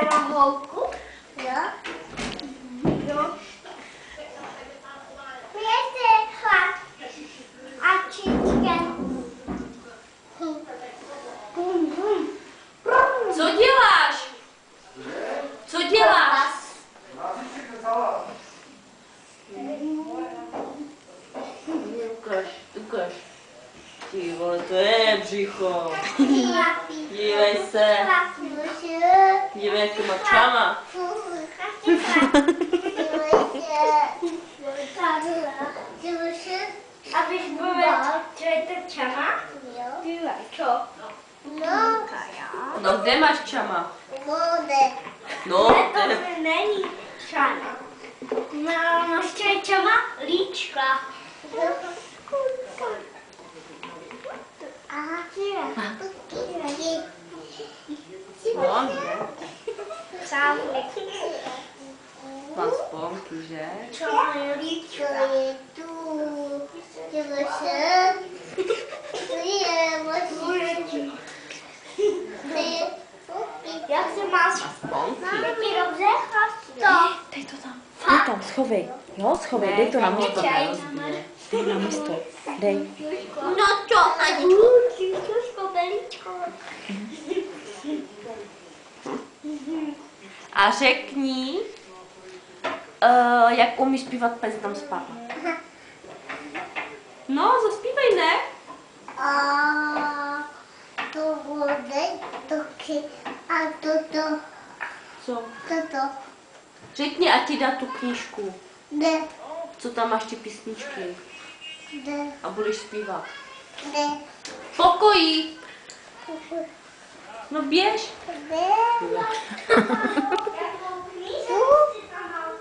na holku? Jo. Jo. Pěte chlap. A čičkem. Co děláš? Co děláš? Ukaž. Ty vole, to je břicho. Dívej se. Dívej, jak to má čama. Abych povedal, co je to čama? Jo. Co? No, kde máš čama? No, To není čama. No, co je čama? Líčka. Má sponky, že? Čama je líčka. Jak se máš? Sponky. Máme mi dobře? Dej to tam. Dej tam, schovej. Jo, schovej, dej to na místo. Dej na místo. Dej. No čo, Aničko? Číško, belíčko. A řekni, jak umíš zpívat Pes tam spát. No, zaspívej, ne? A to bude taky. A toto. Co? Toto. Řekni, ať ti dá tu knížku. Ne. Co tam máš ty písničky. Ne. A budeš zpívat. Ne. V pokoji. No běž. Ne.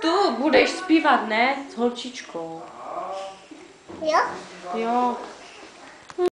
Tu budeš zpívat, ne? S holčičkou. Jo? Jo.